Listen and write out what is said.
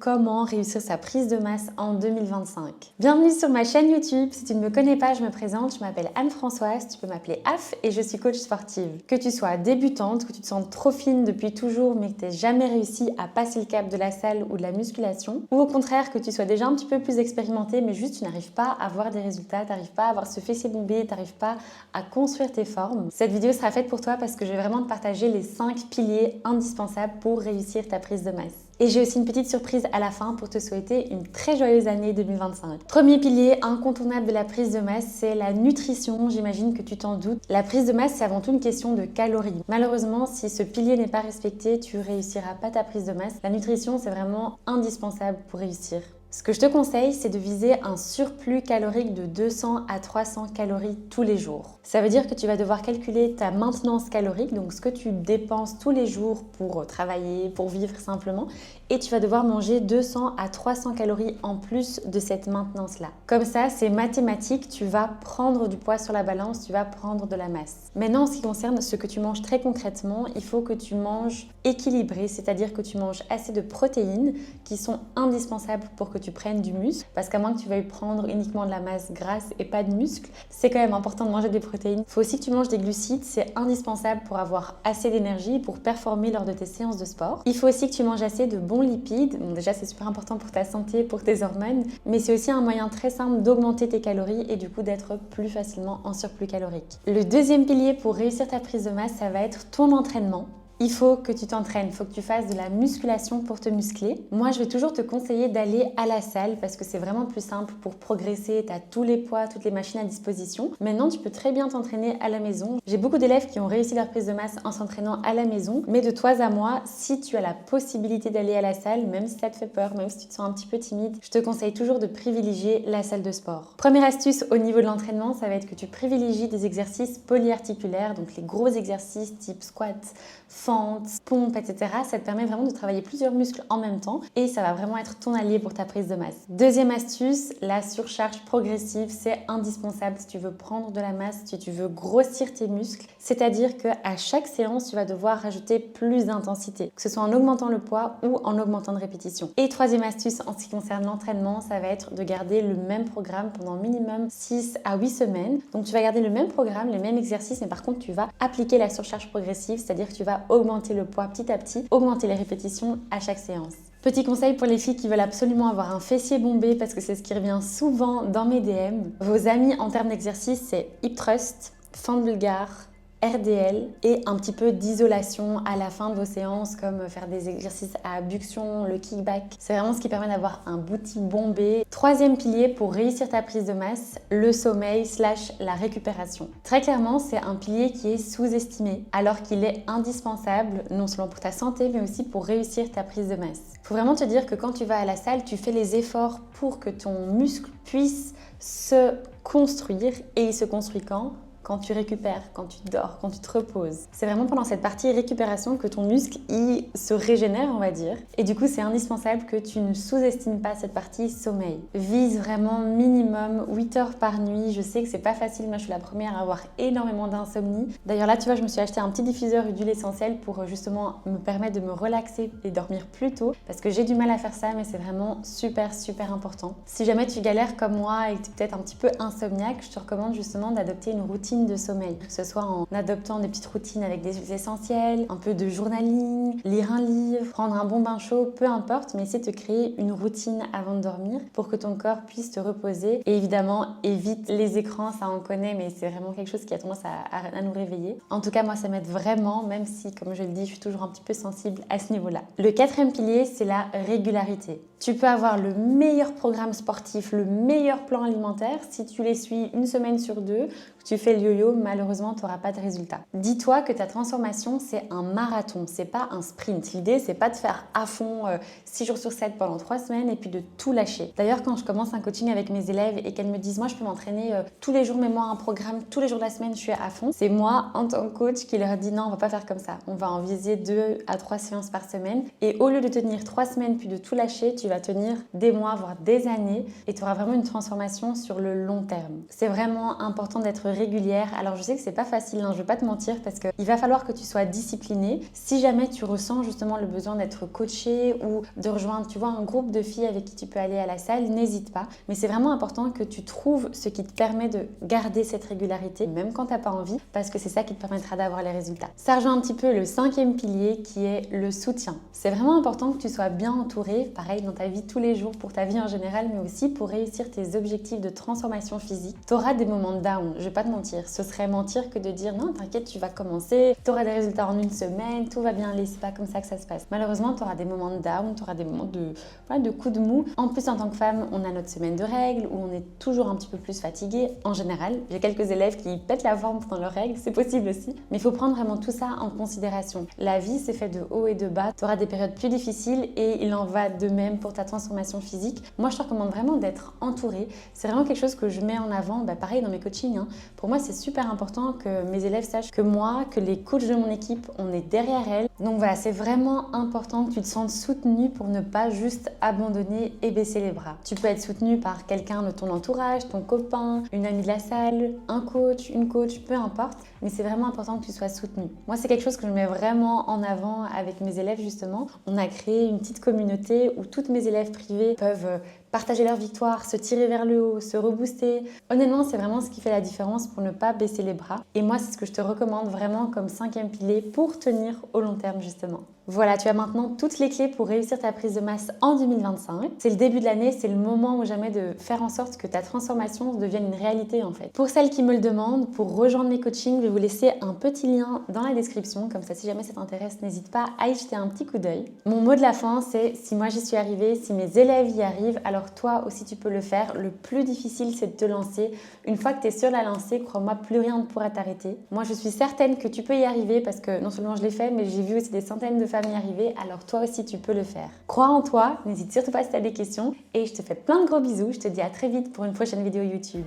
comment réussir sa prise de masse en 2025. Bienvenue sur ma chaîne YouTube. Si tu ne me connais pas, je me présente, je m'appelle Anne-Françoise, tu peux m'appeler AF et je suis coach sportive. Que tu sois débutante, que tu te sens trop fine depuis toujours mais que tu n'aies jamais réussi à passer le cap de la salle ou de la musculation, ou au contraire que tu sois déjà un petit peu plus expérimentée mais juste tu n'arrives pas à voir des résultats, tu n'arrives pas à avoir ce fessier bombé, tu n'arrives pas à construire tes formes. Cette vidéo sera faite pour toi parce que je vais vraiment te partager les 5 piliers indispensables pour réussir ta prise de masse. Et j'ai aussi une petite surprise à la fin pour te souhaiter une très joyeuse année 2025. Premier pilier incontournable de la prise de masse, c'est la nutrition. J'imagine que tu t'en doutes. La prise de masse, c'est avant tout une question de calories. Malheureusement, si ce pilier n'est pas respecté, tu réussiras pas ta prise de masse. La nutrition, c'est vraiment indispensable pour réussir. Ce que je te conseille, c'est de viser un surplus calorique de 200 à 300 calories tous les jours. Ça veut dire que tu vas devoir calculer ta maintenance calorique, donc ce que tu dépenses tous les jours pour travailler, pour vivre simplement, et tu vas devoir manger 200 à 300 calories en plus de cette maintenance-là. Comme ça, c'est mathématique, tu vas prendre du poids sur la balance, tu vas prendre de la masse. Maintenant, en ce qui concerne ce que tu manges très concrètement, il faut que tu manges équilibré, c'est-à-dire que tu manges assez de protéines qui sont indispensables pour que tu prennes du muscle, parce qu'à moins que tu veuilles prendre uniquement de la masse grasse et pas de muscle, c'est quand même important de manger des protéines. Il faut aussi que tu manges des glucides, c'est indispensable pour avoir assez d'énergie, pour performer lors de tes séances de sport. Il faut aussi que tu manges assez de bons lipides, bon, déjà c'est super important pour ta santé, pour tes hormones, mais c'est aussi un moyen très simple d'augmenter tes calories et du coup d'être plus facilement en surplus calorique. Le deuxième pilier pour réussir ta prise de masse, ça va être ton entraînement. Il faut que tu t'entraînes, il faut que tu fasses de la musculation pour te muscler. Moi, je vais toujours te conseiller d'aller à la salle parce que c'est vraiment plus simple pour progresser. Tu as tous les poids, toutes les machines à disposition. Maintenant, tu peux très bien t'entraîner à la maison. J'ai beaucoup d'élèves qui ont réussi leur prise de masse en s'entraînant à la maison. Mais de toi à moi, si tu as la possibilité d'aller à la salle, même si ça te fait peur, même si tu te sens un petit peu timide, je te conseille toujours de privilégier la salle de sport. Première astuce au niveau de l'entraînement, ça va être que tu privilégies des exercices polyarticulaires, donc les gros exercices type squat, fente, pompe, etc. Ça te permet vraiment de travailler plusieurs muscles en même temps et ça va vraiment être ton allié pour ta prise de masse. Deuxième astuce, la surcharge progressive, c'est indispensable si tu veux prendre de la masse, si tu veux grossir tes muscles. C'est-à-dire qu'à chaque séance, tu vas devoir rajouter plus d'intensité, que ce soit en augmentant le poids ou en augmentant de répétitions. Et troisième astuce en ce qui concerne l'entraînement, ça va être de garder le même programme pendant minimum 6 à 8 semaines. Donc tu vas garder le même programme, les mêmes exercices, mais par contre tu vas appliquer la surcharge progressive, c'est-à-dire que tu vas augmenter le poids petit à petit, augmenter les répétitions à chaque séance. Petit conseil pour les filles qui veulent absolument avoir un fessier bombé parce que c'est ce qui revient souvent dans mes DM. Vos amis en termes d'exercice, c'est hip thrust, fente bulgare, RDL et un petit peu d'isolation à la fin de vos séances comme faire des exercices à abduction, le kickback. C'est vraiment ce qui permet d'avoir un booty bombé. Troisième pilier pour réussir ta prise de masse, le sommeil / la récupération. Très clairement, c'est un pilier qui est sous-estimé alors qu'il est indispensable non seulement pour ta santé mais aussi pour réussir ta prise de masse. Il faut vraiment te dire que quand tu vas à la salle, tu fais les efforts pour que ton muscle puisse se construire et il se construit quand tu récupères, quand tu dors, quand tu te reposes. C'est vraiment pendant cette partie récupération que ton muscle il se régénère, on va dire. Et du coup, c'est indispensable que tu ne sous-estimes pas cette partie sommeil. Vise vraiment minimum 8 heures par nuit. Je sais que c'est pas facile, moi je suis la première à avoir énormément d'insomnie. D'ailleurs là, tu vois, je me suis acheté un petit diffuseur d'huile essentielle pour justement me permettre de me relaxer et dormir plus tôt parce que j'ai du mal à faire ça, mais c'est vraiment super important. Si jamais tu galères comme moi et que tu es peut-être un petit peu insomniaque, je te recommande justement d'adopter une routine de sommeil, que ce soit en adoptant des petites routines avec des huiles essentielles, un peu de journaling, lire un livre, prendre un bon bain chaud, peu importe, mais essaie de te créer une routine avant de dormir pour que ton corps puisse te reposer. Et évidemment, évite les écrans, ça on connaît, mais c'est vraiment quelque chose qui a tendance à nous réveiller. En tout cas, moi ça m'aide vraiment, même si, comme je le dis, je suis toujours un petit peu sensible à ce niveau-là. Le quatrième pilier, c'est la régularité. Tu peux avoir le meilleur programme sportif, le meilleur plan alimentaire, si tu les suis une semaine sur deux, tu fais le yo-yo, malheureusement, tu n'auras pas de résultat. Dis-toi que ta transformation, c'est un marathon, c'est pas un sprint. L'idée, c'est pas de faire à fond 6 jours sur 7 pendant 3 semaines et puis de tout lâcher. D'ailleurs, quand je commence un coaching avec mes élèves et qu'elles me disent « moi, je peux m'entraîner tous les jours, mais moi, un programme, tous les jours de la semaine, je suis à fond », c'est moi, en tant que coach, qui leur dis « non, on va pas faire comme ça. On va en viser 2 à 3 séances par semaine. Et au lieu de tenir 3 semaines puis de tout lâcher, tu vas tenir des mois, voire des années et tu auras vraiment une transformation sur le long terme. » C'est vraiment important d'être régulière. Alors je sais que c'est pas facile, hein, je vais pas te mentir, parce qu'il va falloir que tu sois disciplinée. Si jamais tu ressens justement le besoin d'être coachée ou de rejoindre, tu vois, un groupe de filles avec qui tu peux aller à la salle, n'hésite pas. Mais c'est vraiment important que tu trouves ce qui te permet de garder cette régularité, même quand t'as pas envie, parce que c'est ça qui te permettra d'avoir les résultats. Ça rejoint un petit peu le 5e pilier qui est le soutien. C'est vraiment important que tu sois bien entourée, pareil dans ta vie tous les jours, pour ta vie en général, mais aussi pour réussir tes objectifs de transformation physique. Tu auras des moments de down, je vais pas te mentir. Ce serait mentir que de dire non, t'inquiète, tu vas commencer, tu auras des résultats en une semaine, tout va bien aller, c'est pas comme ça que ça se passe. Malheureusement, tu auras des moments de down, tu auras des moments de coups de mou. En plus, en tant que femme, on a notre semaine de règles où on est toujours un petit peu plus fatigué en général. J'ai quelques élèves qui pètent la forme pendant leurs règles, c'est possible aussi. Mais il faut prendre vraiment tout ça en considération. La vie, c'est fait de haut et de bas. Tu auras des périodes plus difficiles et il en va de même pour ta transformation physique. Moi, je te recommande vraiment d'être entourée. C'est vraiment quelque chose que je mets en avant, pareil dans mes coachings. Hein. Pour moi, c'est super important que mes élèves sachent que moi, que les coachs de mon équipe, on est derrière elles. Donc voilà, c'est vraiment important que tu te sentes soutenue pour ne pas juste abandonner et baisser les bras. Tu peux être soutenue par quelqu'un de ton entourage, ton copain, une amie de la salle, un coach, une coach, peu importe. Mais c'est vraiment important que tu sois soutenue. Moi, c'est quelque chose que je mets vraiment en avant avec mes élèves justement. On a créé une petite communauté où toutes mes élèves privées peuvent partager leur victoire, se tirer vers le haut, se rebooster. Honnêtement, c'est vraiment ce qui fait la différence pour ne pas baisser les bras. Et moi, c'est ce que je te recommande vraiment comme 5e pilier pour tenir au long terme justement. Voilà, tu as maintenant toutes les clés pour réussir ta prise de masse en 2025. C'est le début de l'année, c'est le moment ou jamais de faire en sorte que ta transformation devienne une réalité en fait. Pour celles qui me le demandent, pour rejoindre mes coachings, je vais vous laisser un petit lien dans la description. Comme ça, si jamais ça t'intéresse, n'hésite pas à y jeter un petit coup d'œil. Mon mot de la fin, c'est si moi j'y suis arrivée, si mes élèves y arrivent, alors toi aussi tu peux le faire. Le plus difficile, c'est de te lancer. Une fois que tu es sur la lancée, crois-moi, plus rien ne pourra t'arrêter. Moi, je suis certaine que tu peux y arriver parce que non seulement je l'ai fait, mais j'ai vu aussi des centaines de femmes y arriver, alors toi aussi tu peux le faire. Crois en toi, n'hésite surtout pas si tu as des questions et je te fais plein de gros bisous, je te dis à très vite pour une prochaine vidéo YouTube.